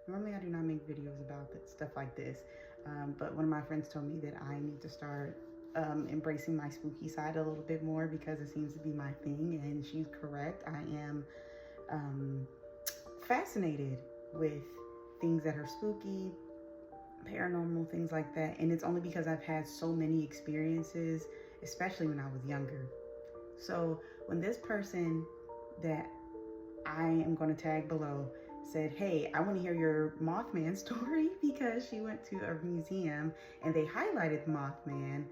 Normally I do not make videos about stuff like this, but one of my friends told me that I need to start embracing my spooky side a little bit more because it seems to be my thing, and she's correct. I am fascinated with things that are spooky, paranormal, things like that, and it's only because I've had so many experiences, especially when I was younger. So when this person that I am going to tag below said, hey, I want to hear your Mothman story, because she went to a museum and they highlighted Mothman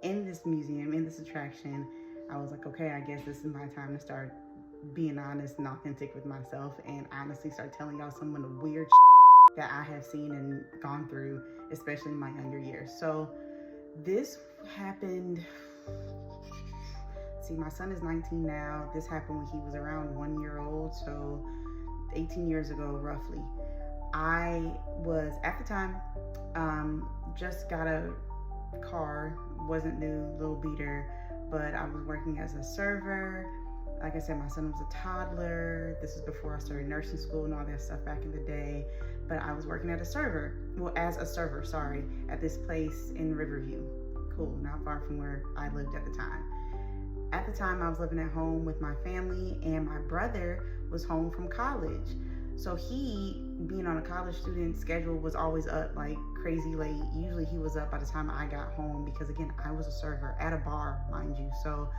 in this museum, in this attraction, I was like, okay, I guess this is my time to start being honest and authentic with myself and honestly start telling y'all some of the weird that I have seen and gone through, especially in my younger years. So this happened, see, my son is 19 now. This happened when he was around 1 year old, so 18 years ago, roughly. I was, at the time, just got a car, wasn't new, little beater, but I was working as a server. Like I said, my son was a toddler. This is before I started nursing school and all that stuff back in the day. But I was working as a server, at this place in Riverview. Cool, not far from where I lived at the time. At the time, I was living at home with my family, and my brother was home from college. So he, being on a college student schedule, was always up like crazy late. Usually he was up by the time I got home because, again, I was a server at a bar, mind you. So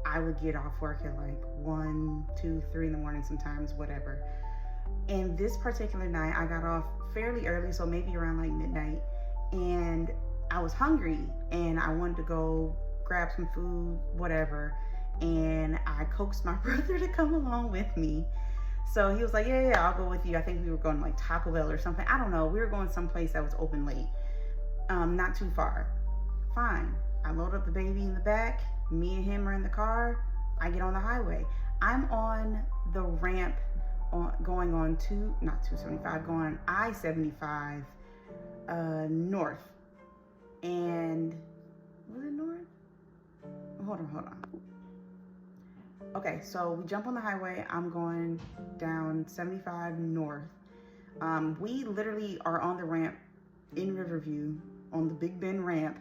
I would get off work at like 1, 2, 3 in the morning sometimes, whatever. And this particular night, I got off fairly early, so maybe around like midnight, and I was hungry and I wanted to go grab some food, whatever. And I coaxed my brother to come along with me. So he was like, yeah, I'll go with you. I think we were going to like Taco Bell or something. I don't know. We were going someplace that was open late, not too far. Fine. I load up the baby in the back. Me and him are in the car. I get on the highway. I'm on the ramp going on going I-75 north. And was it north? Hold on. Okay, so we jump on the highway. I'm going down 75 north. We literally are on the ramp in Riverview, on the Big Bend ramp,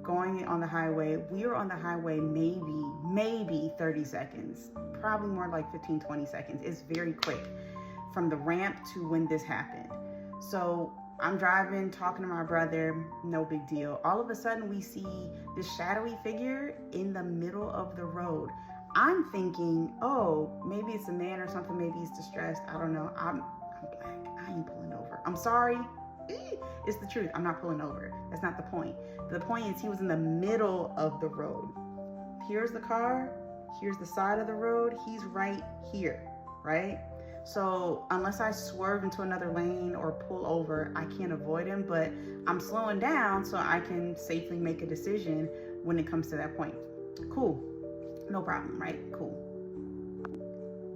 going on the highway. We are on the highway maybe 30 seconds, probably more like 15, 20 seconds. It's very quick from the ramp to when this happened. So I'm driving, talking to my brother, no big deal. All of a sudden we see this shadowy figure in the middle of the road. I'm thinking, oh, maybe it's a man or something. Maybe he's distressed. I don't know. I'm black. I ain't pulling over. I'm sorry. It's the truth. I'm not pulling over. That's not the point. The point is he was in the middle of the road. Here's the car. Here's the side of the road. He's right here, right? So unless I swerve into another lane or pull over, I can't avoid him, but I'm slowing down so I can safely make a decision when it comes to that point. Cool. No problem, right? Cool.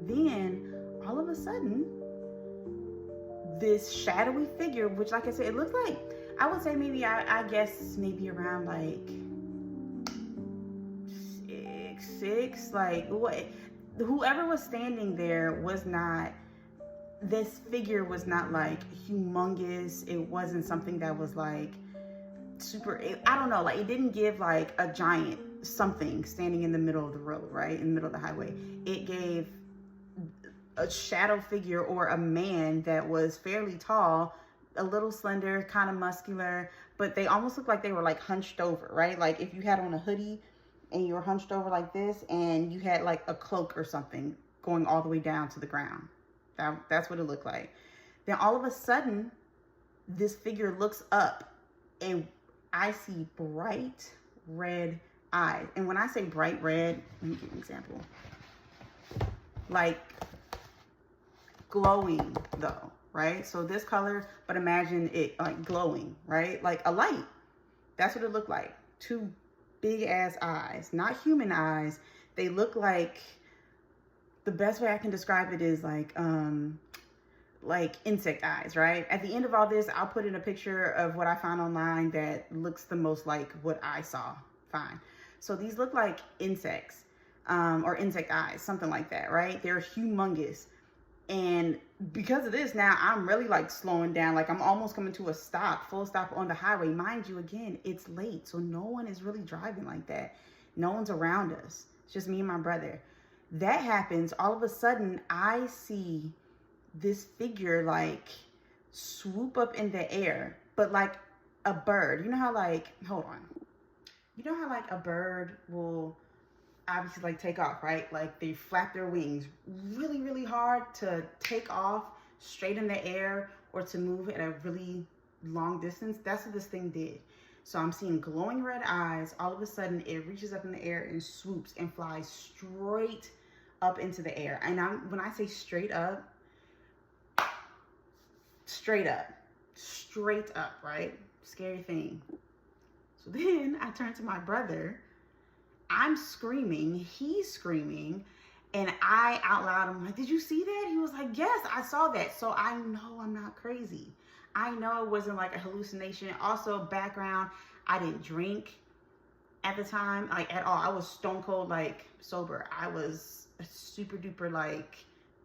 Then all of a sudden, this shadowy figure, which, like I said, it looked like, I would say maybe, I guess maybe around like 6'6", like what? Whoever was standing there was not, this figure was not like humongous. It wasn't something that was like super, I don't know, like it didn't give like a giant something standing in the middle of the road, right? In the middle of the highway. It gave a shadow figure or a man that was fairly tall, a little slender, kind of muscular, but they almost looked like they were like hunched over, right? Like if you had on a hoodie and you were hunched over like this and you had like a cloak or something going all the way down to the ground. That's what it looked like. Then all of a sudden, this figure looks up and I see bright red eyes. And when I say bright red, let me give you an example. Like glowing though, right? So this color, but imagine it like glowing, right? Like a light. That's what it looked like. Two big ass eyes, not human eyes. They look like, the best way I can describe it is like insect eyes, right? At the end of all this, I'll put in a picture of what I found online that looks the most like what I saw. Fine. So these look like insects or insect eyes, something like that, right? They're humongous. And because of this, now I'm really like slowing down. Like I'm almost coming to a stop, full stop on the highway. Mind you, again, it's late. So no one is really driving like that. No one's around us. It's just me and my brother. That happens. All of a sudden, I see this figure like swoop up in the air, but like a bird. You know how like, hold on. You know how like a bird will obviously like take off, right? Like they flap their wings really, really hard to take off straight in the air or to move at a really long distance. That's what this thing did. So I'm seeing glowing red eyes. All of a sudden it reaches up in the air and swoops and flies straight up into the air. And when I say straight up, straight up, right? Scary thing. So then I turn to my brother. I'm screaming, he's screaming, and I out loud, I'm like, did you see that? He was like, yes, I saw that. So I know I'm not crazy. I know it wasn't like a hallucination. Also, background, I didn't drink at the time, like at all. I was stone cold, like sober. I was a super duper like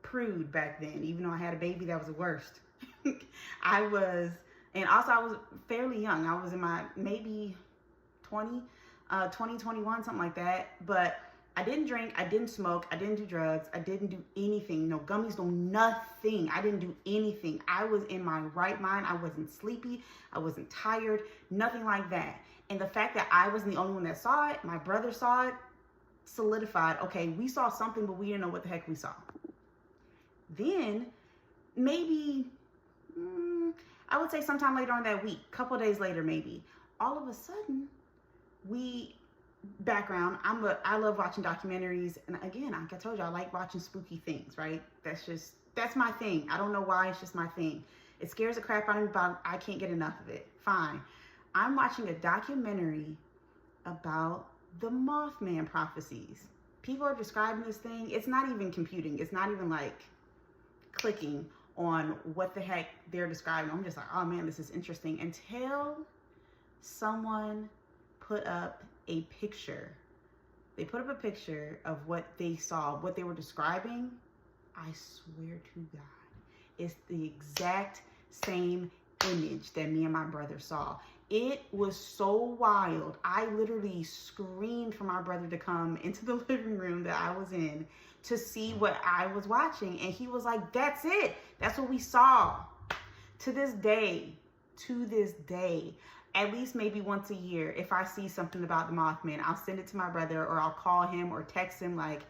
prude back then. Even though I had a baby, that was the worst. And also I was fairly young. I was in my maybe 20, 21, something like that. But I didn't drink, I didn't smoke, I didn't do drugs, I didn't do anything. No gummies, no nothing. I didn't do anything. I was in my right mind. I wasn't sleepy. I wasn't tired, nothing like that. And the fact that I wasn't the only one that saw it, my brother saw it, solidified, okay, we saw something, but we didn't know what the heck we saw. Then maybe, I would say sometime later on that week, couple days later maybe, all of a sudden, I love watching documentaries. And again, like I told you, I like watching spooky things, right? That's my thing. I don't know why, it's just my thing. It scares the crap out of me, but I can't get enough of it. Fine. I'm watching a documentary about the Mothman Prophecies. People are describing this thing. It's not even computing. It's not even like clicking on what the heck they're describing. I'm just like, oh man, this is interesting. Until someone put up a picture. They put up a picture of what they saw, what they were describing. I swear to God, it's the exact same image that me and my brother saw. It was so wild. I literally screamed for my brother to come into the living room that I was in to see what I was watching. And he was like, that's it. That's what we saw. To this day, at least maybe once a year, if I see something about the Mothman, I'll send it to my brother or I'll call him or text him like,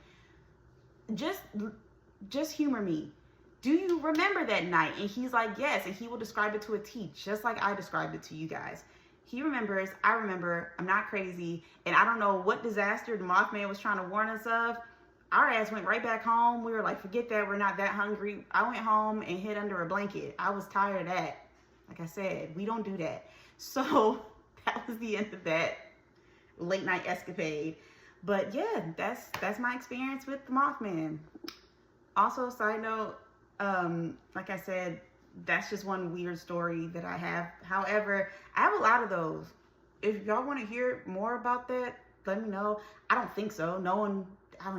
just humor me. Do you remember that night? And he's like, yes. And he will describe it to a T, just like I described it to you guys. He remembers, I remember, I'm not crazy. And I don't know what disaster the Mothman was trying to warn us of. Our ass went right back home. We were like, forget that. We're not that hungry. I went home and hid under a blanket. I was tired of that. Like I said, we don't do that. So that was the end of that late night escapade. But yeah, that's my experience with the Mothman. Also, side note, like I said, that's just one weird story that I have. However, I have a lot of those. If y'all want to hear more about that, let me know. I don't think so. I don't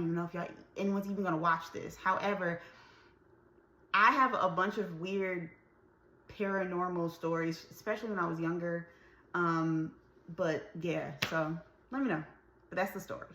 even know if anyone's even going to watch this. However, I have a bunch of weird paranormal stories, especially when I was younger. But yeah, so let me know. But that's the story.